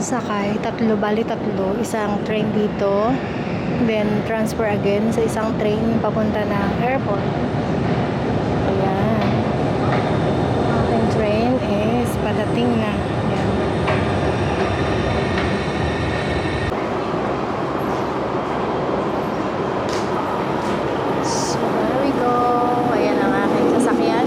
sasakay, bali tatlo, isang train dito, then transfer again sa isang train papunta na airport. Ayan. Ating train is padating na. Ayan. So, there we go. Ayan ang aking sasakyan.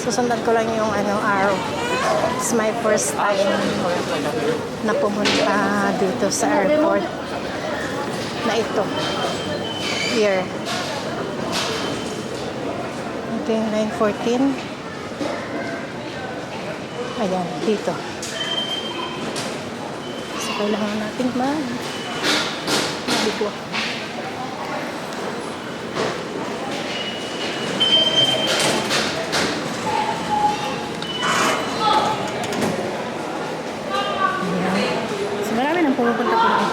Susundan ko lang yung araw. It's my first time na pumunta dito sa airport na ito. Here. Ito yung 9:14. Ayan, dito. So, kailangan natin maligo. Pumupunta po lang.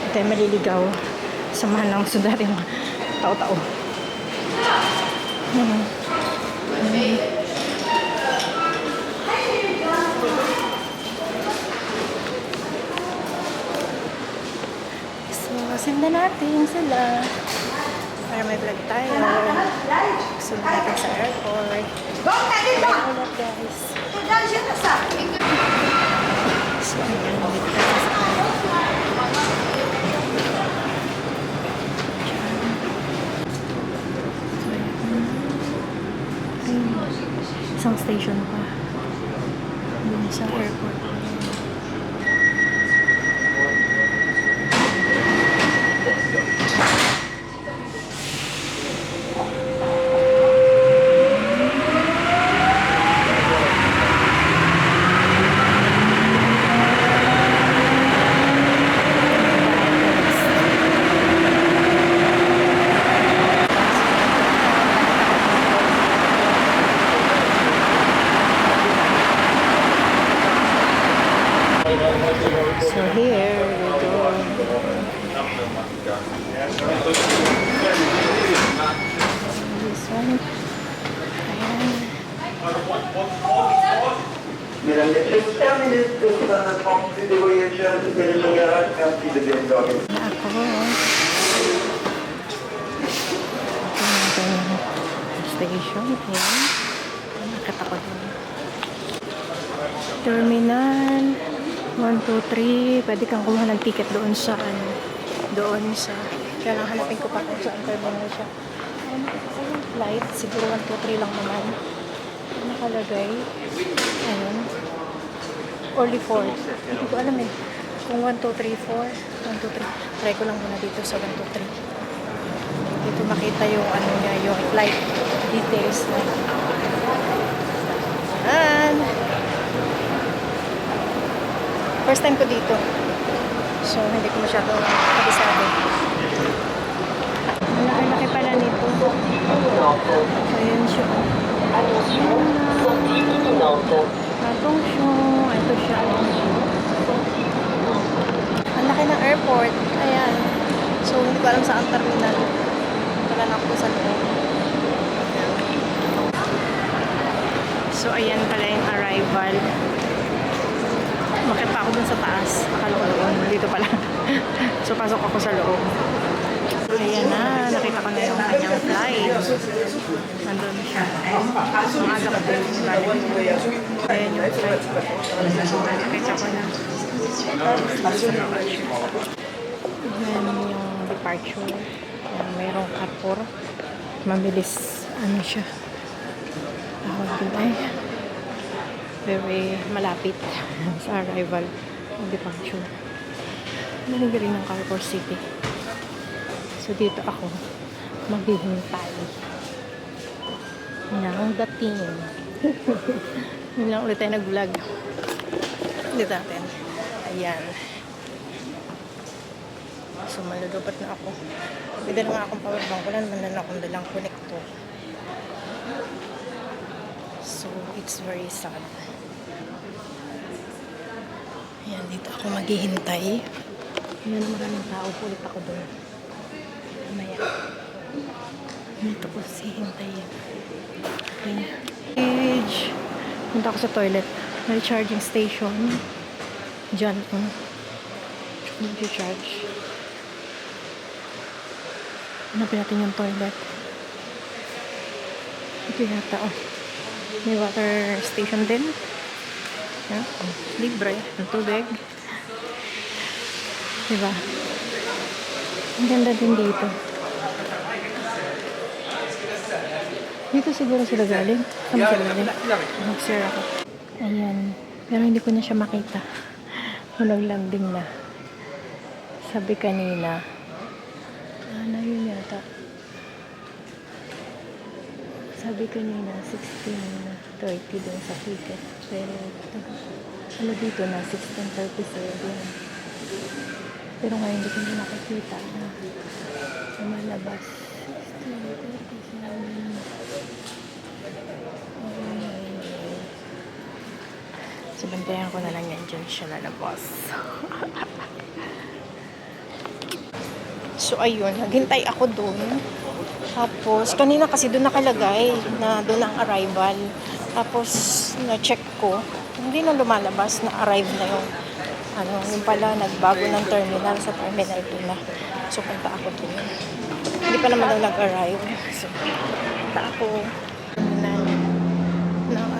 Ito ay maliligaw. Samahan ng sundari mga tao-tao. So, sinda natin sila. Para may vlog tayo. Sundan natin sa airport. Ulit guys. So, ayan, dito tayo sa isang station pa dun sa airport. So here we go. This one. Ayan. Mesdames, Messieurs, terminé ce transit des voyageurs de Péry-Garage. Merci de bien dormir. Ako. Ito yung station. Ayan. Nakita ko din. Terminal 1, 2, 3. Pwede kang kumuha ng ticket doon sa kaya lang hanapin ko pa kung saan terminal siya. Flight, siguro 1, 2, 3 lang naman. Nakalagay. Ayun. Only 4. Hindi ko alam eh. Kung 1, 2, 3, 4. 1, 2, 3. Try ko lang muna dito sa 1, 2, 3. Dito makita yung niya, yung flight details na. And first time ko dito. So, hindi ko masyado kabisado. Malaki-laki pala nito. Ayan siya. Patong siya. Ito siya. Ang laki ng airport. Ayan. So, hindi ko alam saan terminal. Wala na ako sa loob. So, ayan pala yung arrival. Makita ako dun sa taas. Akala ko doon. Dito pala. So, pasok ako sa loob. Ayan na. Nakita ko na yung kanyang flight. Nandun siya. Ang aga ko din. Ayan yung flight. Nakita ko na. Ayan yung departure. Ayan, mayroong kapor. Mabilis. Ano siya? Tawag din ay. Very malapit sa arrival ng departure. Nalagay rin ng Carrefour City. So, dito ako maghihintay ng dating. Hindi lang ulit tayo nag-vlog. Dito natin. Ayan. So, So, malulubat na ako. May dala nga akong power bank. Wala naman na akong dalang connector. So, it's very sad. Ayan, dito ako maghihintay. Ayan, maraming tao. Ulit ako doon. Mamaya. Dito ko hihintay. Ayan. Page. Punta ako sa toilet. May charging station. Diyan. Mag-charge. Hanapin natin yung toilet. Ito yata, oh. May water station din. Yeah. Oh, libre. Ang tubig. Diba? Ang ganda din dito. Dito siguro sila galing. Saan sila galing? Mag-share ako. Ayan. Pero hindi ko na siya makita. Nag-landing na. Sabi kanina. Na yun yata. Sabi kanina, 16:30 dun sa ticket. Pero, ano dito na, 16:37. Pero ngayon, hindi ko na nakikita na malabas. 16:37. So, bantayan ko na lang yan dyan siya lalabas. So, ayun. Naghintay ako doon. Tapos, kanina kasi doon nakalagay na doon ang arrival. Tapos, na-check ko. Hindi na lumalabas na arrive na yung pala, nagbago ng terminal sa terminal 2 na. So, punta ako doon. Hindi pa naman daw nag-arrive. So, punta ako ng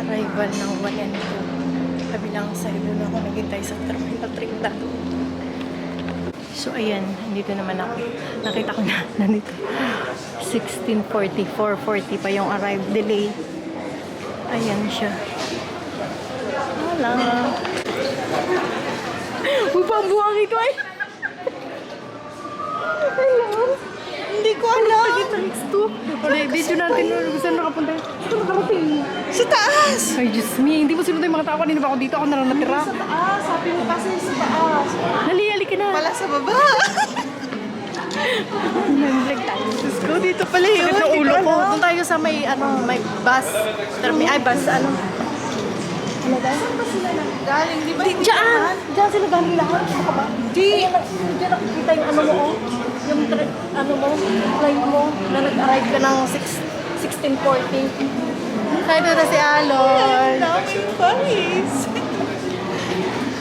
arrival ng 1 and 2. Kabilang sa doon ako naghintay sa terminal 3 na doon. So, ayan. Dito naman ako. Nakita ko na. Nandito. 16:40. 4:40 pa yung arrive delay. Ayan siya. Hala. Buwang ito ay. Hello. Hindi ko alam. Dito next to. Dito natin. Saan nakapunta? Saan nakarating? Sa taas. Ay, Diyos me. Hindi mo sinunod yung mga tao. Kanina ba ako dito? Ako na lang natira. Sa taas, sabi mo kasi sa taas. Hali ka na. Pala sa baba. Nag-vlog tayo. Let's go, dito pala yun. Sakit ng ulo ko. Doon tayo sa may, may bus. Ay, bus, Ano ba? Saan ba sila galing? Di ba? Diyan! Diyan sila galing lahat. Ano ka ba? Di. Diyan nakikita yung yung flight mo na nag-arrive ka ng 16:40. Kaya doon na si Alon. Daming Paris.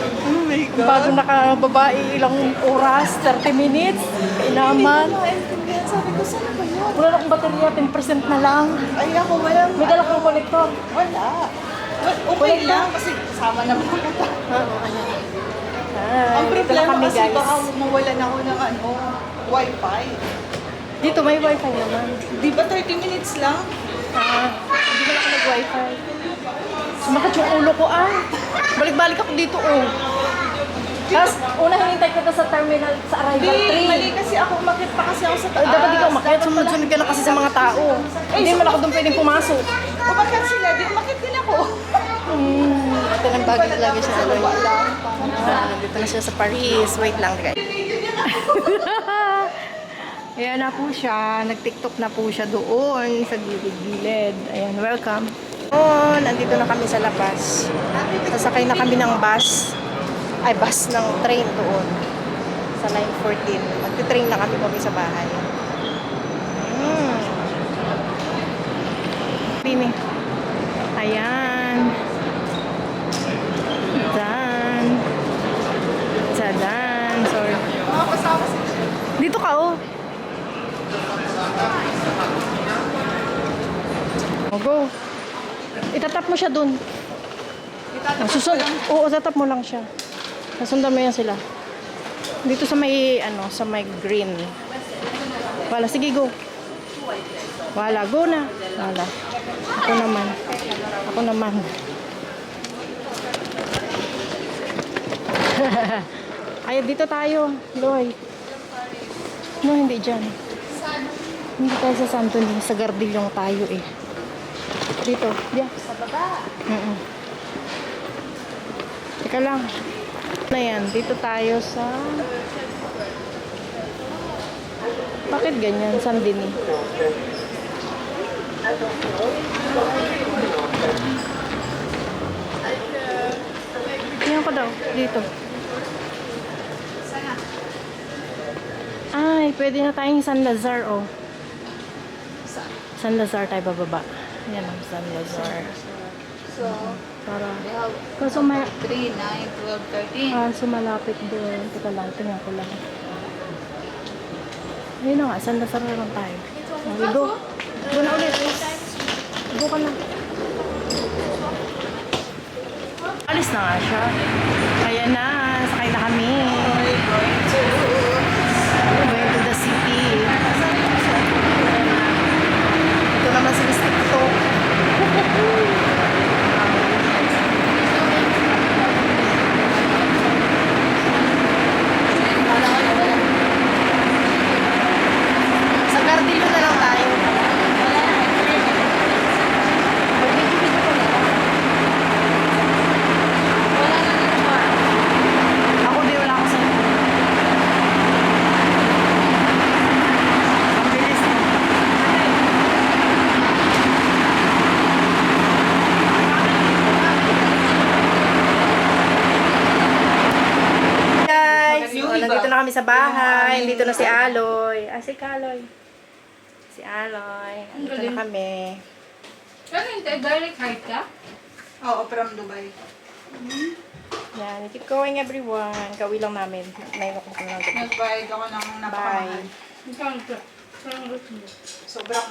Oh my God. Bago nakababae ilang oras, 30 minutes. Inaman. Sabi ko, saan ba yun? Wala na akong baterya, 10% na lang. Ay, ako walang. May dala kong kolektor. Wala. Okay lang kasi kasama naman ako. Ang problema kami, kasi guys. baka mawalan ako ng wifi. Dito may wifi naman. Di ba 30 minutes lang? Hindi mo na ako nag-wifi. Sumakit yung ulo ko Balik-balik ako dito Tapos, una hinintay kita sa terminal sa arrival 3. Mali kasi ako, umakit pa kasi ako sa taas. Dapat di ka umakyat. Sumunod-sunod ka na kasi sa mga tao. Hindi mo na ako doon pwedeng pumasok. Umakit sila, di umakit din ako. Ito ng baggage luggage na Aloy. Nandito na siya sa Paris. Wait lang, guys. Ayan na po siya. Nag-tiktok na po siya doon sa gilid-gilid. Ayan, welcome. Nandito na kami sa labas. Sasakay na kami ng bus. Ay, bus ng train doon. Sa 9:14. Magti-train na kami kami sa bahay. Bini. Ayan. Dan. Sadan. Sorry. Dito ka, go. Itatap mo siya dun. Oo, tatap mo lang siya. Nasundan mo yan sila. Dito sa may, sa may green. Wala, sige, go. Wala, go na. Wala. Ako naman. Ay, dito tayo, Loy. No, hindi dyan. Hindi tayo sa Santo Niño. Sa Gardillon tayo Dito. Diyan. Sa baba. Teka lang. Na yan. Dito tayo sa... Bakit ganyan? San din eh. Tingnan ko daw. Dito. Ay, pwede na tayong San Lazar, oh. San Lazar tayo bababa. Ayan ang San Lazar. So, Para, they have kaso may, 3, 9, 12, 13. kaso malapit doon. Teka lang, tingnan ko lang. Ayun na nga, San Lazar naman tayo. Okay, go. Go na ulit. Go ka na. Alis na nga siya. Ayan na, sakay na kami. Going to the city. Ito naman si Mr. TikTok. Sa Gardilo na lang tayo. Ako di wala ako sa ang bilis na. Guys, nandito na kami sa bahay. Dito na si Aloy. Si Kaloy. Si Aloy. Nandito na kami. Ano hindi? Direct height ka? Oo, from Dubai. Yan, keep going everyone. Kawi lang namin. 9 o'clock na lang. Nagbayad ako ng Bye. napakamahal. Sobrang